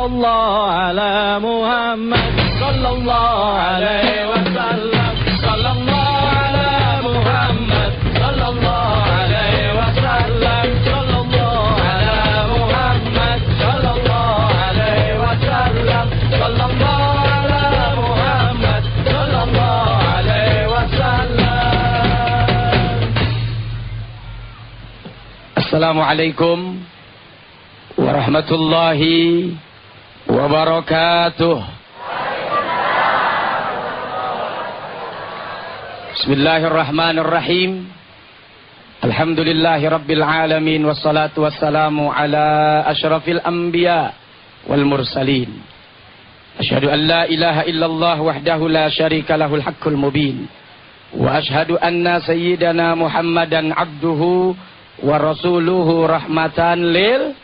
sallallahu ala Muhammad, sallallahu alaihi wasallam, sallallahu ala Muhammad, sallallahu alaihi wasallam, sallallahu ala Muhammad, sallallahu alaihi wasallam, sallallahu ala Muhammad, sallallahu alaihi wasallam. Assalamualaikum warahmatullahi wabarakatuh. Bismillahirrahmanirrahim. Alhamdulillahi rabbil alamin, wassalatu wassalamu ala asyrafil anbiya wal mursalin. Asyhadu an la ilaha illallah wahdahu la syarika lahul haqqul mubin. Wa asyhadu anna sayyidana Muhammadan abduhu wa rasuluhu rahmatan lil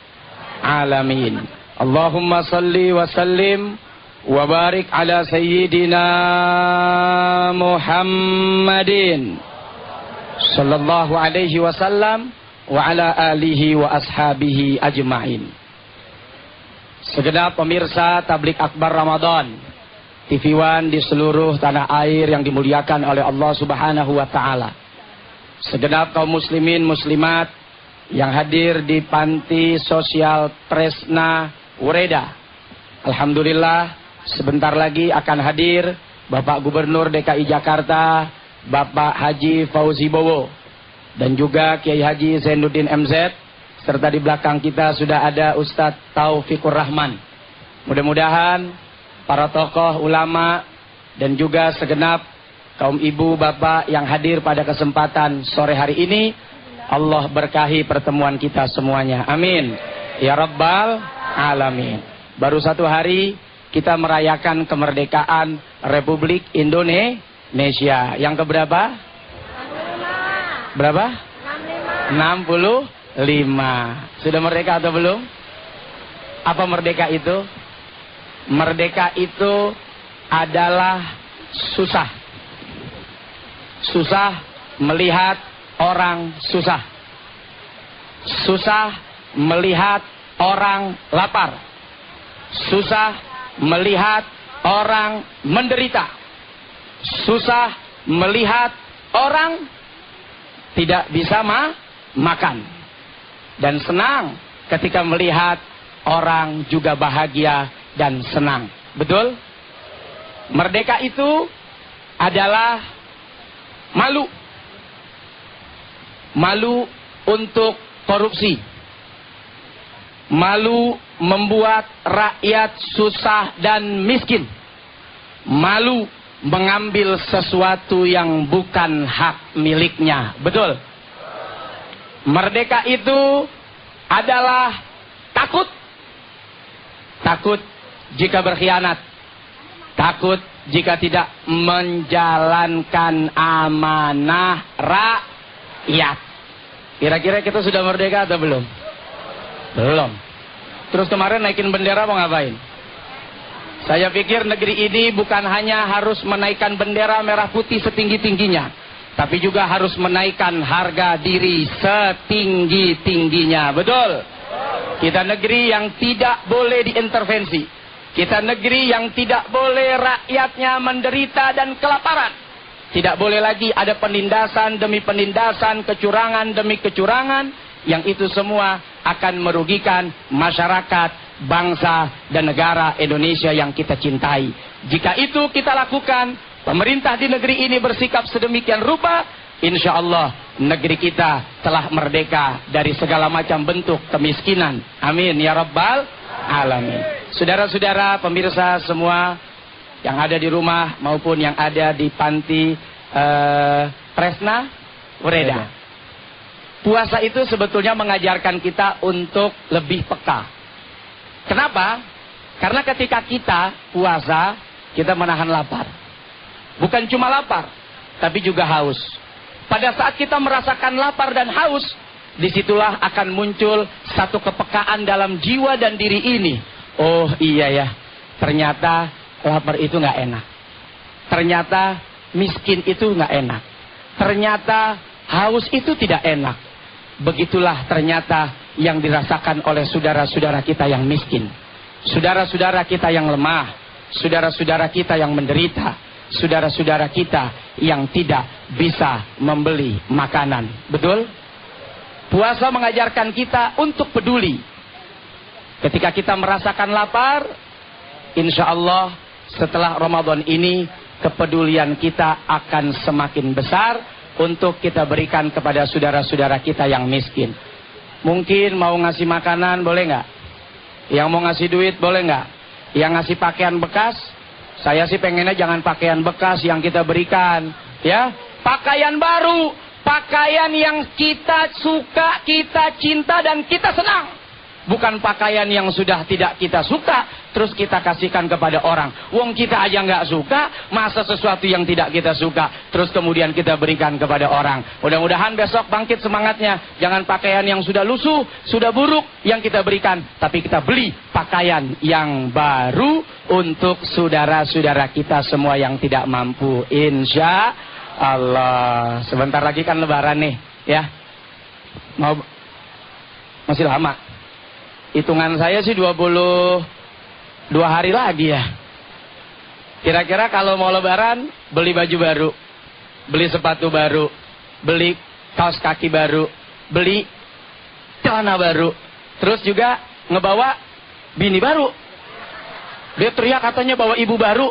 alamin. Allahumma salli wa sallim wa barik ala sayyidina Muhammadin sallallahu alaihi wasallam wa ala alihi wa ashabihi ajma'in. Segenap pemirsa Tablik Akbar Ramadan TV One di seluruh tanah air yang dimuliakan oleh Allah Subhanahu wa taala. Segenap kaum muslimin muslimat yang hadir di panti sosial Tresna Wereda. Alhamdulillah, sebentar lagi akan hadir Bapak Gubernur DKI Jakarta, Bapak Haji Fauzi Bowo, dan juga Kiai Haji Zainuddin MZ, serta di belakang kita sudah ada Ustadz Taufikur Rahman. Mudah-mudahan para tokoh ulama dan juga segenap kaum ibu bapak yang hadir pada kesempatan sore hari ini, Allah berkahi pertemuan kita semuanya. Amin. Ya Rabbal Alamin. Baru satu hari kita merayakan kemerdekaan Republik Indonesia. Yang keberapa? 65. Berapa? 65. Sudah merdeka atau belum? Apa merdeka itu? Merdeka itu adalah susah. Susah melihat orang susah. Susah melihat orang lapar. Susah melihat orang menderita. Susah melihat orang tidak bisa makan. Dan senang ketika melihat orang juga bahagia dan senang. Betul? Merdeka itu adalah malu. Malu untuk korupsi. Malu membuat rakyat susah dan miskin. Malu mengambil sesuatu yang bukan hak miliknya. Betul? Merdeka itu adalah takut. Takut jika berkhianat. Takut jika tidak menjalankan amanah rakyat. Kira-kira kita sudah merdeka atau belum? Belum. Terus kemarin naikin bendera mau ngapain? Saya pikir negeri ini bukan hanya harus menaikkan bendera merah putih setinggi-tingginya, tapi juga harus menaikkan harga diri setinggi-tingginya. Betul? Kita negeri yang tidak boleh diintervensi. Kita negeri yang tidak boleh rakyatnya menderita dan kelaparan. Tidak boleh lagi ada penindasan demi penindasan, kecurangan demi kecurangan, yang itu semua akan merugikan masyarakat, bangsa, dan negara Indonesia yang kita cintai. Jika itu kita lakukan, pemerintah di negeri ini bersikap sedemikian rupa, insya Allah negeri kita telah merdeka dari segala macam bentuk kemiskinan. Amin ya Rabbal Alamin. Saudara-saudara pemirsa semua yang ada di rumah maupun yang ada di panti Tresna Wereda. Puasa itu sebetulnya mengajarkan kita untuk lebih peka. Kenapa? Karena ketika kita puasa, kita menahan lapar. Bukan cuma lapar, tapi juga haus. Pada saat kita merasakan lapar dan haus, disitulah akan muncul satu kepekaan dalam jiwa dan diri ini. Oh iya ya, ternyata lapar itu nggak enak. Ternyata miskin itu nggak enak. Ternyata haus itu tidak enak. Begitulah ternyata yang dirasakan oleh saudara-saudara kita yang miskin. saudara-saudara kita yang lemah, saudara-saudara kita yang menderita, saudara-saudara kita yang tidak bisa membeli makanan. Betul? Puasa mengajarkan kita untuk peduli. Ketika kita merasakan lapar, insya Allah setelah Ramadan ini kepedulian kita akan semakin besar untuk kita berikan kepada saudara-saudara kita yang miskin. Mungkin mau ngasih makanan boleh nggak? Yang mau ngasih duit boleh nggak? Yang ngasih pakaian bekas, saya sih pengennya jangan pakaian bekas yang kita berikan, ya. Pakaian baru, pakaian yang kita suka, kita cinta dan kita senang. Bukan pakaian yang sudah tidak kita suka, terus kita kasihkan kepada orang. Wong kita aja nggak suka, masa sesuatu yang tidak kita suka, terus kemudian kita berikan kepada orang. Mudah-mudahan besok bangkit semangatnya. Jangan pakaian yang sudah lusuh, sudah buruk yang kita berikan, tapi kita beli pakaian yang baru untuk saudara-saudara kita semua yang tidak mampu. Insya Allah. Sebentar lagi kan Lebaran nih, ya. Masih lama. Hitungan saya sih 22 hari lagi ya. Kira-kira kalau mau Lebaran, beli baju baru, beli sepatu baru, beli kaos kaki baru, beli celana baru, terus juga ngebawa bini baru. Dia teriak katanya bawa ibu baru.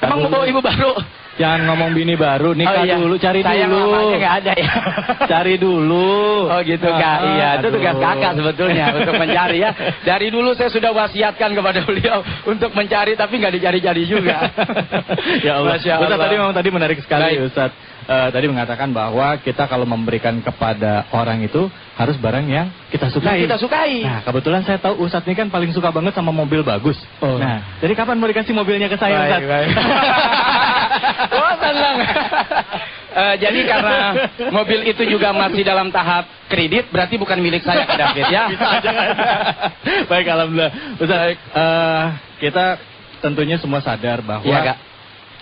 Emang mau bawa ibu baru? Jangan ngomong bini baru, nikah dulu, cari sayang dulu. Sayang nggak ada ya. Cari dulu. Oh gitu Kak, iya itu tugas kakak sebetulnya untuk mencari ya. Dari dulu saya sudah wasiatkan kepada beliau untuk mencari, tapi nggak dicari-cari juga. Ya Allah. Masya Allah. Ustaz tadi menarik sekali. Ustaz tadi mengatakan bahwa kita kalau memberikan kepada orang itu harus barang yang kita sukai. Kita sukai. Nah, kebetulan saya tahu Ustaz ini kan paling suka banget sama mobil bagus. Oh. Nah, jadi kapan mau dikasih mobilnya ke saya, Ustaz? Baik. Oh, senang. Jadi karena mobil itu juga masih dalam tahap kredit, berarti bukan milik saya, Kak David ya. Bisa aja. Baik, alhamdulillah. Ustaz, kita tentunya semua sadar bahwa ya, Kak,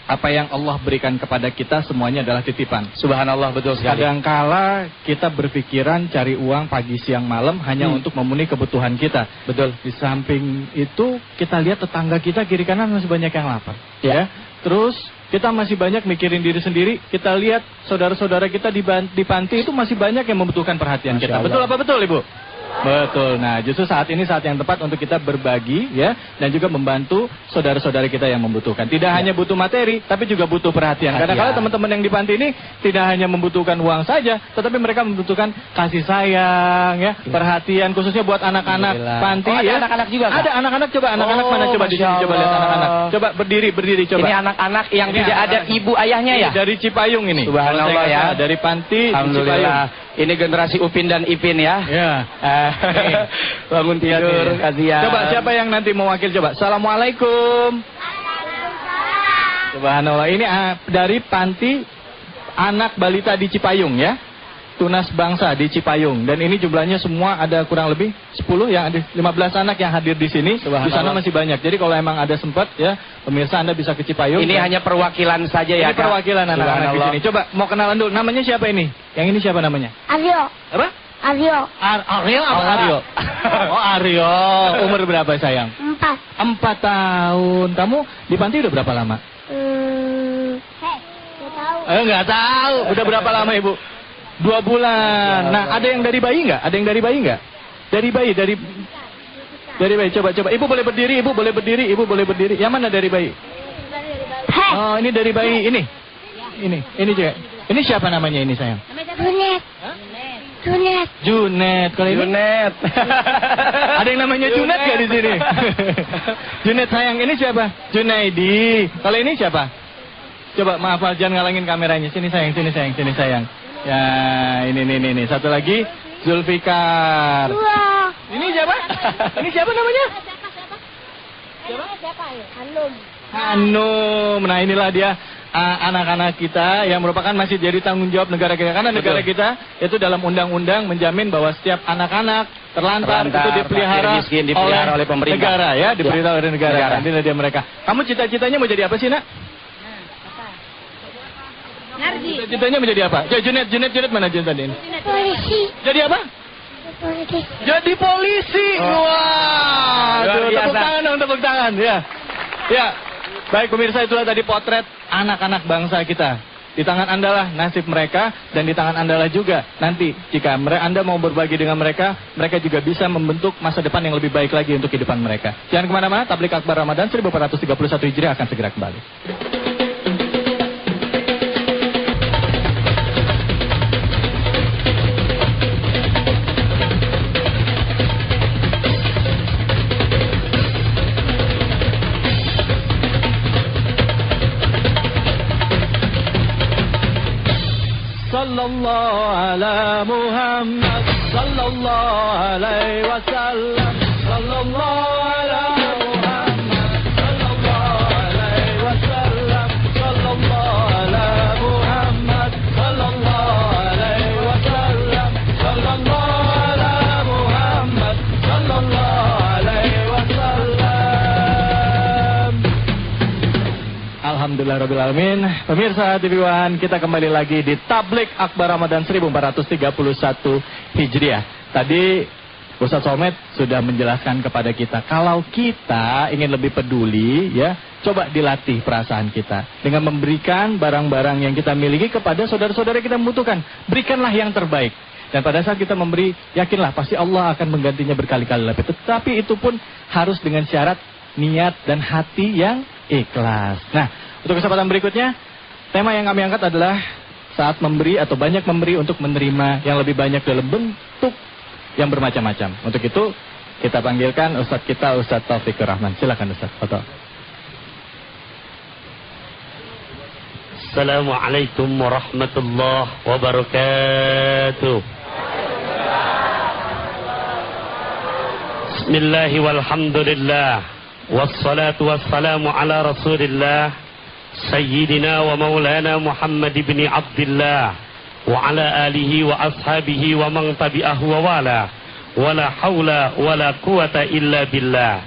apa yang Allah berikan kepada kita semuanya adalah titipan. Subhanallah, betul sekali. Kadangkala kita berpikiran cari uang pagi siang malam hanya untuk memenuhi kebutuhan kita. Betul. Di samping itu kita lihat tetangga kita kiri kanan masih banyak yang lapar. Ya. Terus kita masih banyak mikirin diri sendiri. Kita lihat saudara-saudara kita di panti itu masih banyak yang membutuhkan perhatian kita. Betul apa betul, Ibu? Betul. Nah, justru saat ini saat yang tepat untuk kita berbagi ya, dan juga membantu saudara-saudara kita yang membutuhkan. Tidak hanya butuh materi, tapi juga butuh perhatian. Kadang-kadang teman-teman yang di panti ini tidak hanya membutuhkan uang saja, tetapi mereka membutuhkan kasih sayang ya, perhatian khususnya buat anak-anak panti. Ada ya. anak-anak juga, Kak? Ada anak-anak, coba anak-anak mana coba di sini, coba lihat anak-anak. Coba berdiri coba. Ini anak-anak yang tidak ada ibu ayahnya ya? Dari Cipayung ini. Subhanallah ya. Dari panti Alhamdulillah. Ini generasi Upin dan Ipin ya. Ya. Bangun tidur, kasihan. Coba siapa yang nanti mewakil coba. Assalamualaikum. Subhanallah. Ini dari panti anak balita di Cipayung ya. Tunas Bangsa di Cipayung. Dan ini jumlahnya semua ada kurang lebih 10 yang ada 15 anak yang hadir di sini. Di sana masih banyak. Jadi kalau emang ada sempat ya, pemirsa Anda bisa ke Cipayung. Ini hanya perwakilan saja ya. Ini perwakilan anak-anak di sini. Coba mau kenalan dulu. Namanya siapa ini? Yang ini siapa namanya? Aryo. Apa? Aryo. Aryo apa Aryo? Oh Aryo. Umur berapa sayang? 4. 4 tahun. Kamu di panti udah berapa lama? Nggak tahu. Nggak tahu. Udah berapa lama Ibu? 2 bulan. Nah, ada yang dari bayi nggak? Ada yang dari bayi nggak? Dari bayi, dari bayi. Coba. Ibu boleh berdiri, Ibu boleh berdiri. Yang mana dari bayi? Oh, ini dari bayi. Ini juga. Ini siapa namanya ini sayang? Junet. Kalau ini? Junet. Ada yang namanya Junet nggak di sini? Junet sayang, ini siapa? Junaidi. Kalau ini siapa? Coba maaf, jangan ngalangin kameranya. Sini sayang. Ya, ini. Satu lagi, Zulfikar. Dua. Ini siapa? Ini siapa namanya? Siapa? Hanum. Nah, inilah dia anak-anak kita yang merupakan masih jadi tanggung jawab negara kita. Karena negara kita itu dalam undang-undang menjamin bahwa setiap anak-anak terlantar itu dipelihara oleh pemerintah. Negara ya, dipelihara oleh negara. Inilah dia mereka. Kamu cita-citanya mau jadi apa sih, Nak? Cita-citanya menjadi apa? Junet mana Junet tadi? Polisi. Jadi apa? Jadi polisi. Wah, luar biasa. tepuk tangan dong, tepuk tangan. Ya, ya. Baik pemirsa, itulah tadi potret anak-anak bangsa kita. Di tangan Anda lah nasib mereka, dan di tangan Anda lah juga nanti jika Anda mau berbagi dengan mereka, mereka juga bisa membentuk masa depan yang lebih baik lagi untuk kehidupan mereka. Jangan kemana-mana, Tablik Akbar Ramadan 1431 Hijriah akan segera kembali. Sallallahu ala Muhammad, sallallahu alaihi wasallam, sallallahu ala Muhammad, sallallahu alaihi wasallam, sallallahu ala Muhammad, sallallahu alaihi wasallam, sallallahu ala Muhammad, sallallahu alaihi wasallam. Alhamdulillahirabbil alamin. Pemirsa TV One, kita kembali lagi di Tablik Akbar Ramadan 1431 Hijriah. Tadi Ustaz Somad sudah menjelaskan kepada kita, kalau kita ingin lebih peduli, ya, coba dilatih perasaan kita dengan memberikan barang-barang yang kita miliki kepada saudara-saudara kita membutuhkan. Berikanlah yang terbaik. Dan pada saat kita memberi, yakinlah pasti Allah akan menggantinya berkali-kali lipat. Tetapi itu pun harus dengan syarat niat dan hati yang ikhlas. Nah, untuk kesempatan berikutnya, tema yang kami angkat adalah saat memberi atau banyak memberi untuk menerima yang lebih banyak dalam bentuk yang bermacam-macam. Untuk itu, kita panggilkan Ustadz kita, Ustadz Taufikur Rahman. Silakan Ustadz, foto. Assalamualaikum warahmatullahi wabarakatuh. Bismillahi walhamdulillah, wassalatu wassalamu ala rasulillah, Sayyidina wa maulana Muhammad ibn Abdullah, wa ala alihi wa ashabihi wa man tabi'ahu wa wala, wa la hawla wa la quwata illa billah.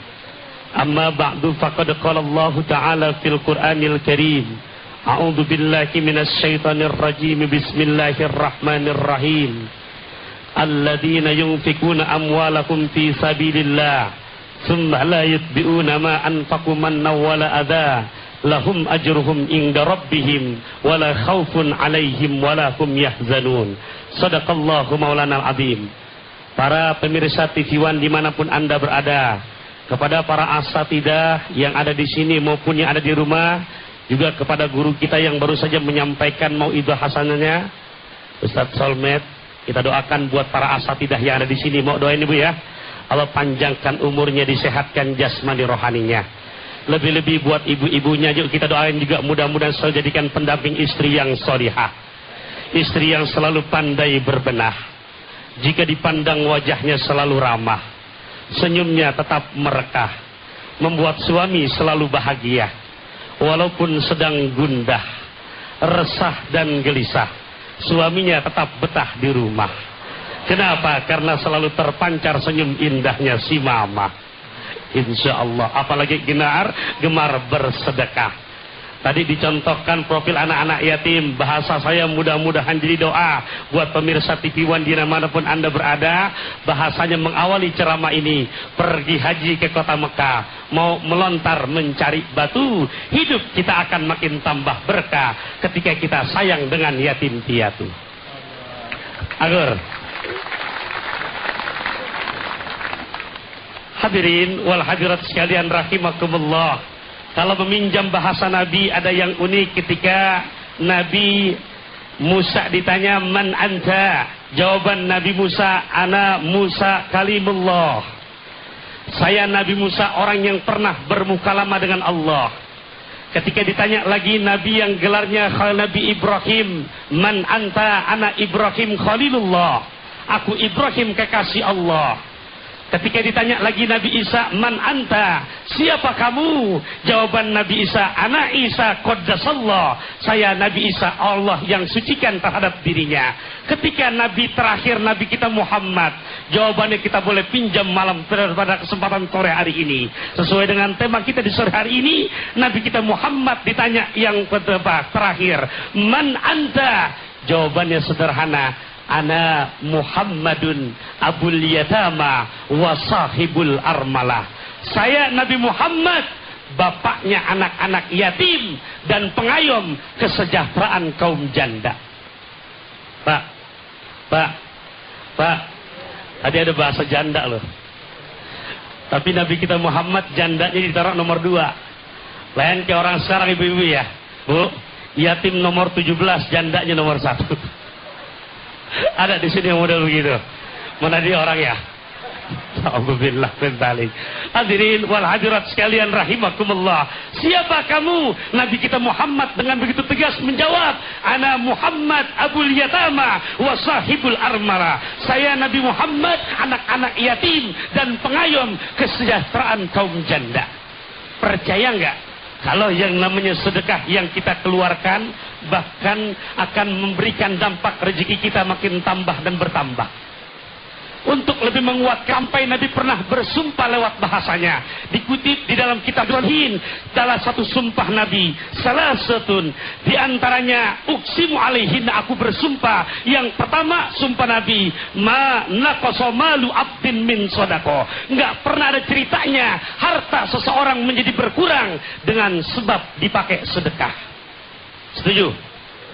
Amma ba'du, faqad qala Allah ta'ala fil Qur'anil Karim, a'udzu billahi minasy syaithanir rajim, bismillahirrahmanirrahim. Alladzina yunfikuna amwalakum fi sabilillah, tsumma la yutbi'una ma anfaqu manna wala adha, lahum ajruhum inda rabbihim wala khaufun alaihim wala hum yahzanun. Shadaqallahu maulana al-azim. Para pemirsa TV One dimanapun Anda berada, kepada para asatidah yang ada di sini maupun yang ada di rumah, juga kepada guru kita yang baru saja menyampaikan mauidhah hasanahnya, Ustadz Solmed, kita doakan buat para asatidah yang ada di sini. Mau doain Ibu ya, Allah panjangkan umurnya, disehatkan jasmani rohaninya. Lebih-lebih buat ibu-ibunya juga kita doain juga, mudah-mudahan selalu jadikan pendamping istri yang solihah, istri yang selalu pandai berbenah. Jika dipandang wajahnya selalu ramah, senyumnya tetap merekah, membuat suami selalu bahagia walaupun sedang gundah, resah dan gelisah. Suaminya tetap betah di rumah. Kenapa? Karena selalu terpancar senyum indahnya si mama. Insya Allah, apalagi gemar bersedekah. Tadi dicontohkan profil anak-anak yatim. Bahasa saya mudah-mudahan jadi doa buat pemirsa TV One dimanapun Anda berada. Bahasanya mengawali ceramah ini, pergi haji ke kota Mekah, mau melontar mencari batu, hidup kita akan makin tambah berkah ketika kita sayang dengan yatim piatu. Agur. Hadirin wal hadirat sekalian rahimakumullah. Kalau meminjam bahasa Nabi, ada yang unik ketika Nabi Musa ditanya, man anta? Jawaban Nabi Musa, ana Musa kalimullah. Saya Nabi Musa, orang yang pernah bermukalama dengan Allah. Ketika ditanya lagi Nabi yang gelarnya Nabi Ibrahim, man anta? Ana Ibrahim khalilullah. Aku Ibrahim kekasih Allah. Ketika ditanya lagi Nabi Isa, man anta? Siapa kamu? Jawaban Nabi Isa, ana Isa qaddasallah. Saya Nabi Isa, Allah yang sucikan terhadap dirinya. Ketika Nabi terakhir, Nabi kita Muhammad, jawabannya kita boleh pinjam malam pada kesempatan sore hari ini. Sesuai dengan tema kita di sore hari ini, Nabi kita Muhammad ditanya yang terakhir, man anta? Jawabannya sederhana, ana Muhammadun abul yatama wa sahibul armalah. Saya Nabi Muhammad, bapaknya anak-anak yatim dan pengayom kesejahteraan kaum janda. Pak, tadi ada bahasa janda loh. Tapi Nabi kita Muhammad jandanya ditaruh nomor 2. Lain kayak orang sekarang ibu-ibu ya. Bu, yatim nomor 17, jandanya nomor 1. Ada di sini yang model begitu. Mana dia orang ya? Alhamdulillah tentali. Hadirin wal hadirat sekalian rahimakumullah. Siapa kamu? Nabi kita Muhammad dengan begitu tegas menjawab, ana Muhammad abul yatama wa sahibul armara. Saya Nabi Muhammad, anak-anak yatim dan pengayom kesejahteraan kaum janda. Percaya enggak? Kalau yang namanya sedekah yang kita keluarkan bahkan akan memberikan dampak rezeki kita makin tambah dan bertambah. Untuk lebih menguatkan, sampai Nabi pernah bersumpah lewat bahasanya. Dikutip di dalam kitab Ibrahim, salah satu sumpah Nabi, salah satu di antaranya uksimu alaihin, aku bersumpah. Yang pertama sumpah Nabi, ma naqasa malu abdin min sodako. Enggak pernah ada ceritanya harta seseorang menjadi berkurang dengan sebab dipakai sedekah. Setuju?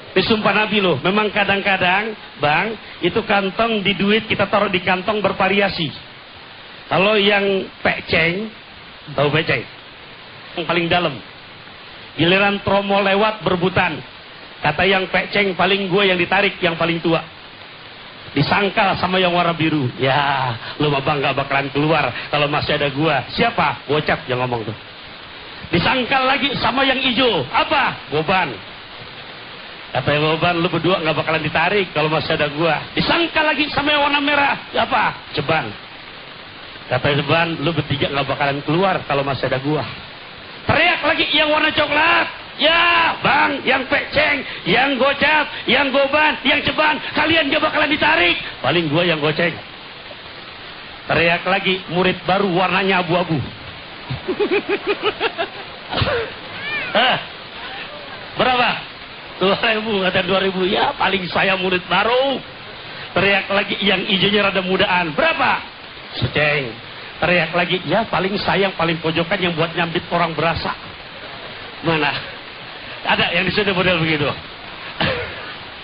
Disumpah Nabi loh. Memang kadang-kadang bang, itu kantong di duit kita taruh di kantong bervariasi. Kalau yang peceng, tahu peceng, yang paling dalam. Giliran tromo lewat berbutan, kata yang peceng paling gue yang ditarik yang paling tua. Disangkal sama yang warna biru. Ya, lu mah bang gak bakalan keluar kalau masih ada gua. Siapa? Bocap yang ngomong tuh. Disangkal lagi sama yang hijau. Apa? Goban. Kata yang Boban, lu berdua gak bakalan ditarik kalau masih ada gua. Disangka lagi sama yang warna merah. Apa? Ceban. Kata Ceban, lu bertiga gak bakalan keluar kalau masih ada gua. Teriak lagi yang warna coklat. Ya bang, yang peceng, yang gocap, yang goban, yang ceban, kalian gak bakalan ditarik. Paling gua yang goceng. Teriak lagi murid baru warnanya abu-abu. Berapa? 2.000, kata 2.000. Ya paling saya murid baru. Teriak lagi yang hijaunya rada mudaan. Berapa? Seceng. Teriak lagi, ya paling saya yang paling pojokan yang buat nyambit orang berasa. Mana? Ada yang disuruh model begitu.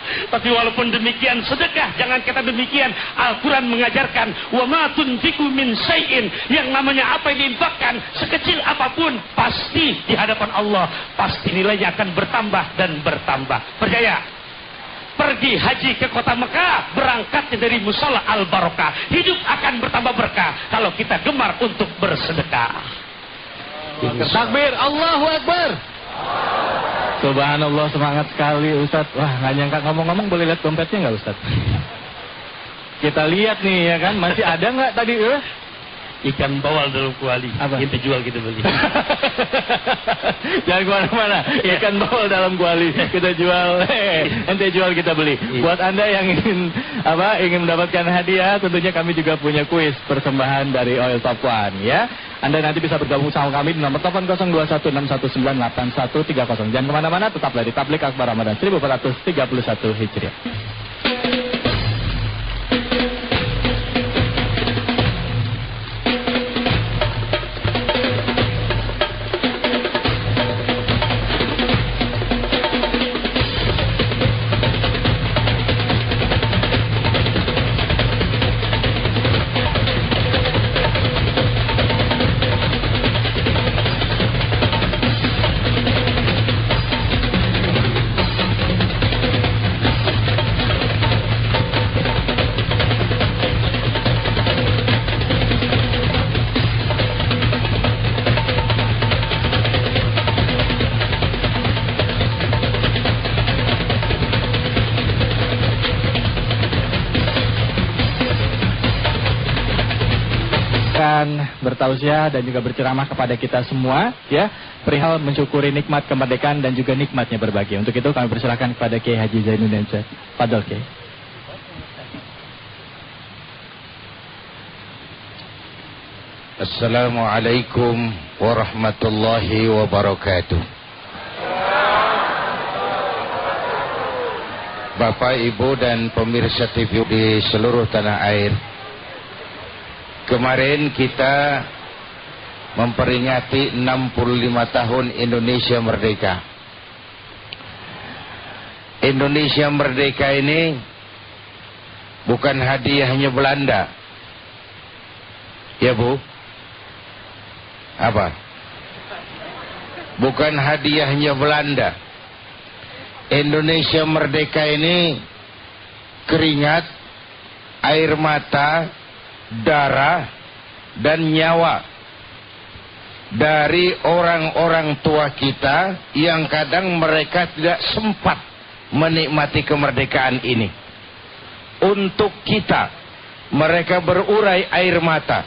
Tapi walaupun demikian sedekah, jangan kata demikian. Al-Quran mengajarkan, wa ma tunfiqu min syai'in, yang namanya apa yang diinfakkan sekecil apapun pasti di hadapan Allah pasti nilainya akan bertambah dan bertambah. Percaya? Pergi haji ke kota Mekah, berangkatnya dari musola Al-Barokah, hidup akan bertambah berkah kalau kita gemar untuk bersedekah. Takbir, Allahu Akbar. Subhanallah, semangat sekali Ustaz. Wah, nggak nyangka. Ngomong-ngomong, boleh lihat dompetnya nggak Ustaz? Kita lihat nih ya kan, masih ada nggak tadi? Ikan bawal dalam kuali. Apa? Kita jual, kita beli. Jangan kemana-mana. Ikan bawal dalam kuali kita jual. Ente jual, kita beli. Buat Anda yang ingin mendapatkan hadiah, tentunya kami juga punya kuis persembahan dari Oil Top One ya. Anda nanti bisa bergabung sama kami di nomor telepon 0216198130. Jangan kemana-mana, tetaplah di Tablik Akbar Ramadan 1431 Hijriah. Bertausiah dan juga berceramah kepada kita semua ya, perihal mensyukuri nikmat kemerdekaan dan juga nikmatnya berbagi. Untuk itu kami persilakan kepada Kiai Haji Zainuddin Syed. Fadhol Kiai. Assalamualaikum warahmatullahi wabarakatuh. Bapak, Ibu, dan pemirsa TV di seluruh tanah air. Kemarin kita memperingati 65 tahun Indonesia merdeka. Indonesia merdeka ini bukan hadiahnya Belanda. Ya, Bu? Apa? Bukan hadiahnya Belanda. Indonesia merdeka ini keringat, air mata, darah, dan nyawa dari orang-orang tua kita yang kadang mereka tidak sempat menikmati kemerdekaan ini. Untuk kita, mereka berurai air mata.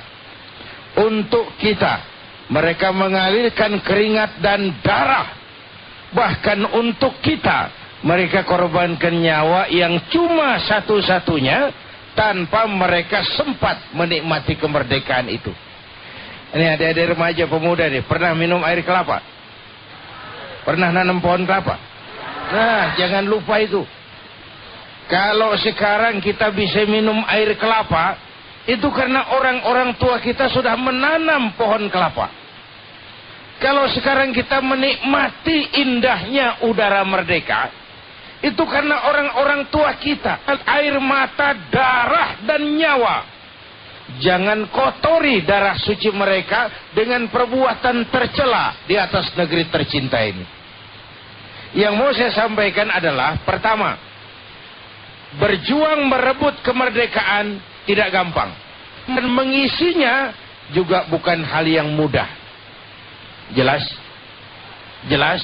Untuk kita, mereka mengalirkan keringat dan darah. Bahkan untuk kita, mereka korbankan nyawa yang cuma satu-satunya tanpa mereka sempat menikmati kemerdekaan itu. Ini adik-adik remaja pemuda nih, pernah minum air kelapa? Pernah nanam pohon kelapa? Nah, jangan lupa itu. Kalau sekarang kita bisa minum air kelapa, itu karena orang-orang tua kita sudah menanam pohon kelapa. Kalau sekarang kita menikmati indahnya udara merdeka, itu karena orang-orang tua kita. Air mata, darah, dan nyawa. Jangan kotori darah suci mereka dengan perbuatan tercela di atas negeri tercinta ini. Yang mau saya sampaikan adalah, pertama, berjuang merebut kemerdekaan tidak gampang. Dan mengisinya juga bukan hal yang mudah. Jelas? Jelas?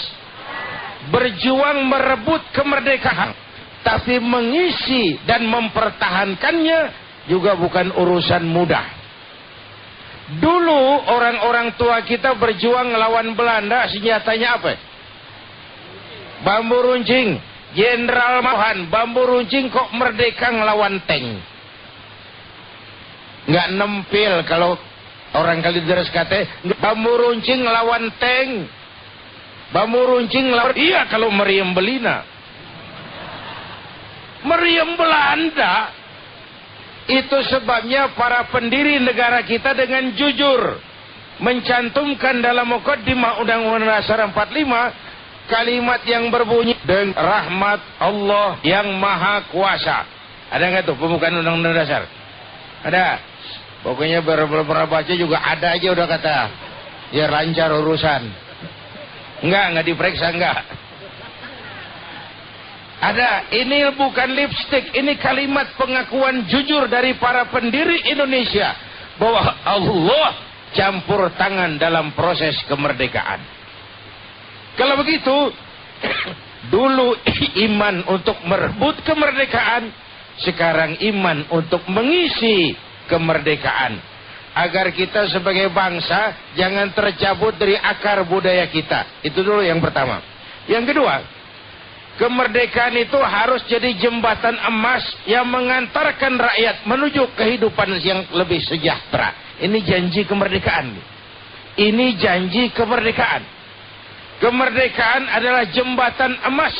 Berjuang merebut kemerdekaan, tapi mengisi dan mempertahankannya juga bukan urusan mudah. Dulu orang-orang tua kita berjuang melawan Belanda, senjatanya apa? Bambu runcing. Jenderal Mohan, bambu runcing kok merdeka ngelawan tank. Nggak nempel kalau orang Kalideres kata, bambu runcing ngelawan tank. Bambu runcing ngelawan, iya kalau meriam Belina. Meriam Belanda. Itu sebabnya para pendiri negara kita dengan jujur mencantumkan dalam mukaddimah Undang-Undang Dasar 45 kalimat yang berbunyi, dengan rahmat Allah yang maha kuasa. Ada nggak tuh pembukaan Undang-Undang Dasar? Ada. Pokoknya pernah baca juga ada aja udah kata. Ya lancar urusan. Nggak diperiksa enggak. Ada. Ini bukan lipstick, ini kalimat pengakuan jujur dari para pendiri Indonesia bahwa Allah campur tangan dalam proses kemerdekaan. Kalau begitu, dulu iman untuk merebut kemerdekaan, sekarang iman untuk mengisi kemerdekaan. Agar kita sebagai bangsa jangan tercabut dari akar budaya kita. Itu dulu yang pertama. Yang kedua, kemerdekaan itu harus jadi jembatan emas yang mengantarkan rakyat menuju kehidupan yang lebih sejahtera. Ini janji kemerdekaan. Ini janji kemerdekaan. Kemerdekaan adalah jembatan emas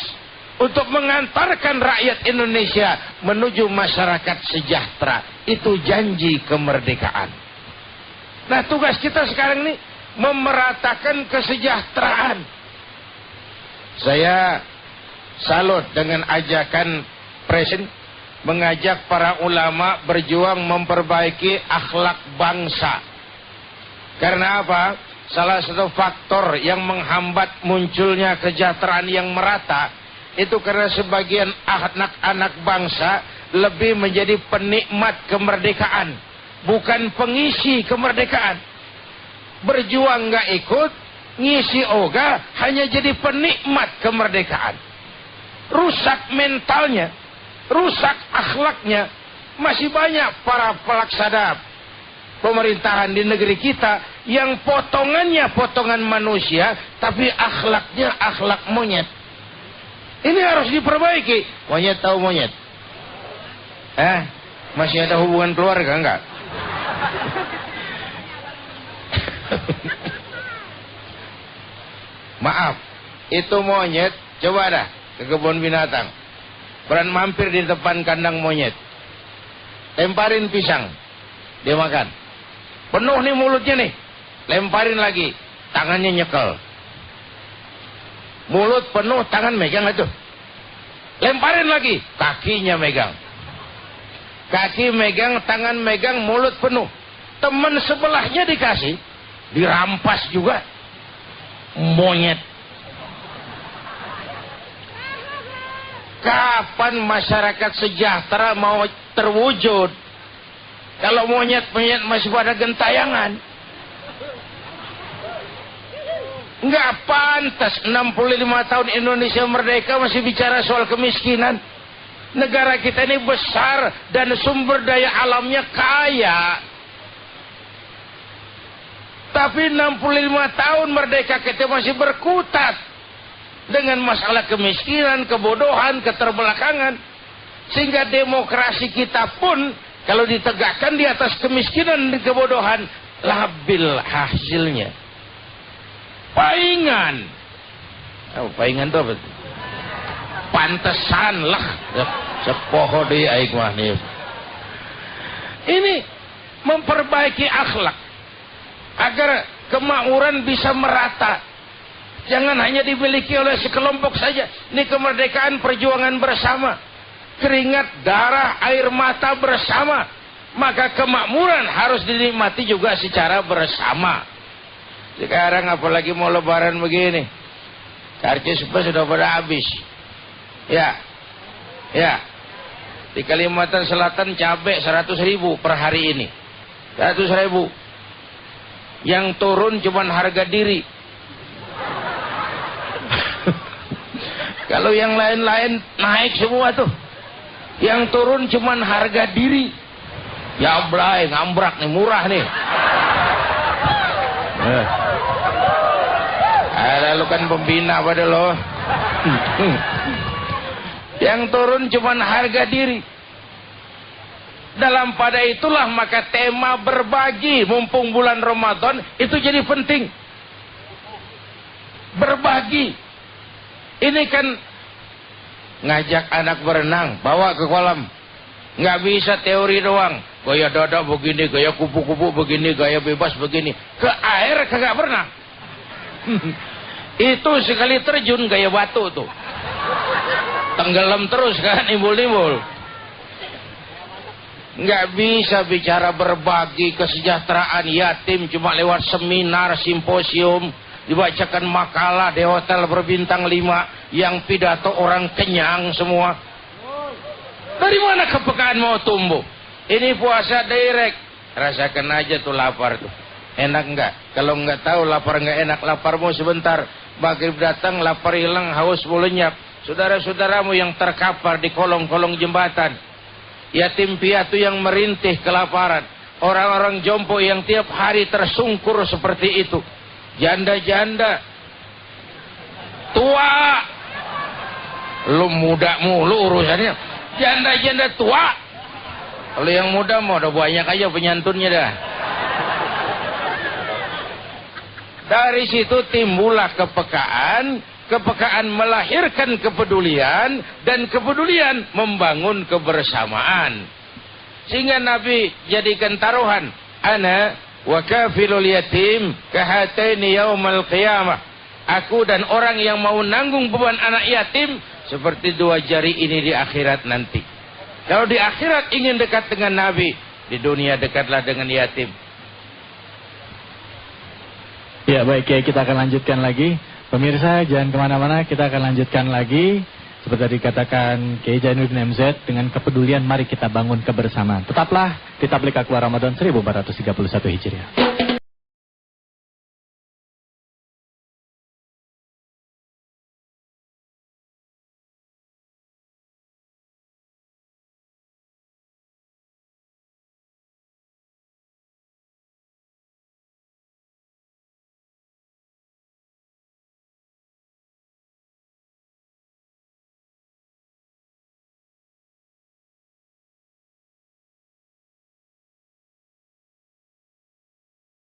untuk mengantarkan rakyat Indonesia menuju masyarakat sejahtera. Itu janji kemerdekaan. Nah, tugas kita sekarang ini memeratakan kesejahteraan. Saya salut dengan ajakan Presiden mengajak para ulama berjuang memperbaiki akhlak bangsa. Karena apa? Salah satu faktor yang menghambat munculnya kesejahteraan yang merata itu karena sebagian anak-anak bangsa lebih menjadi penikmat kemerdekaan, bukan pengisi kemerdekaan. Berjuang nggak ikut, ngisi oga, hanya jadi penikmat kemerdekaan. Rusak mentalnya, rusak akhlaknya. Masih banyak para pelaksana pemerintahan di negeri kita yang potongannya potongan manusia, tapi akhlaknya akhlak monyet. Ini harus diperbaiki. Monyet tahu monyet? Masih ada hubungan keluarga enggak? Maaf, itu monyet. Coba dah ke kebun binatang. Pernah mampir di depan kandang monyet. Lemparin pisang. Dia makan. Penuh nih mulutnya nih. Lemparin lagi. Tangannya nyekel. Mulut penuh, tangan megang itu. Lemparin lagi. Kakinya megang. Kaki megang, tangan megang, mulut penuh. Teman sebelahnya dikasih. Dirampas juga. Monyet. Kapan masyarakat sejahtera mau terwujud? Kalau monyet-monyet masih pada gentayangan. Nggak pantas 65 tahun Indonesia merdeka masih bicara soal kemiskinan. Negara kita ini besar dan sumber daya alamnya kaya. Tapi 65 tahun merdeka kita masih berkutat dengan masalah kemiskinan, kebodohan, keterbelakangan. Sehingga demokrasi kita pun kalau ditegakkan di atas kemiskinan dan kebodohan, labil hasilnya. Paingan. Oh, paingan itu apa? Pantesan lah. Sepoho di aik mah nih. Ini memperbaiki akhlak agar kemakmuran bisa merata. Jangan hanya dimiliki oleh sekelompok saja. Ini kemerdekaan perjuangan bersama. Keringat, darah, air mata bersama. Maka kemakmuran harus dinikmati juga secara bersama. Sekarang apalagi mau lebaran begini. Karcis sudah pada habis. Ya. Di Kalimantan Selatan cabai 100.000 per hari ini. 100.000. Yang turun cuman harga diri. Kalau yang lain-lain naik semua tuh. Yang turun cuman harga diri. Ya blay, ngambrak nih, murah nih. Lalu kan pembina pada lo. Yang turun cuman harga diri. Dalam pada itulah maka tema berbagi mumpung bulan Ramadan itu jadi penting. Berbagi. Ini kan ngajak anak berenang, bawa ke kolam. Nggak bisa teori doang. Gaya dada begini, gaya kupu-kupu begini, gaya bebas begini. Ke air kagak pernah. Itu sekali terjun gaya batu tuh. Tenggelam terus kan, nimbul-nimbul. Nggak bisa bicara berbagi kesejahteraan yatim cuma lewat seminar, simposium, dibacakan makalah di hotel berbintang 5 yang pidato orang kenyang semua. Dari mana kepekaan mau tumbuh? Ini puasa direct. Rasakan aja tuh lapar tuh. Enak enggak? Kalau enggak tahu lapar enggak enak, laparmu sebentar. Maghrib datang, lapar hilang, haus lenyap. Saudara-saudaramu yang terkapar di kolong-kolong jembatan. Yatim piatu yang merintih kelaparan. Orang-orang jompo yang tiap hari tersungkur seperti itu. Janda-janda. Tua. Lu muda mulu urusannya. Janda-janda tua. Kalau yang muda mau udah banyak aja penyantunnya dah. Dari situ timbullah kepekaan. Kepekaan melahirkan kepedulian. Dan kepedulian membangun kebersamaan. Sehingga Nabi jadikan taruhan. Ana wa kafilul yatim kahataini yaumal qiyamah. Aku dan orang yang mau nanggung beban anak yatim seperti 2 jari ini di akhirat nanti. Kalau di akhirat ingin dekat dengan Nabi, di dunia dekatlah dengan yatim. Ya baik ya, kita akan lanjutkan lagi. Pemirsa jangan kemana-mana, kita akan lanjutkan lagi. Seperti tadi dikatakan Kiai Jainuddin MZ, dengan kepedulian mari kita bangun kebersamaan. Tetaplah di Tabligh Akbar Ramadan 1431 Hijriah.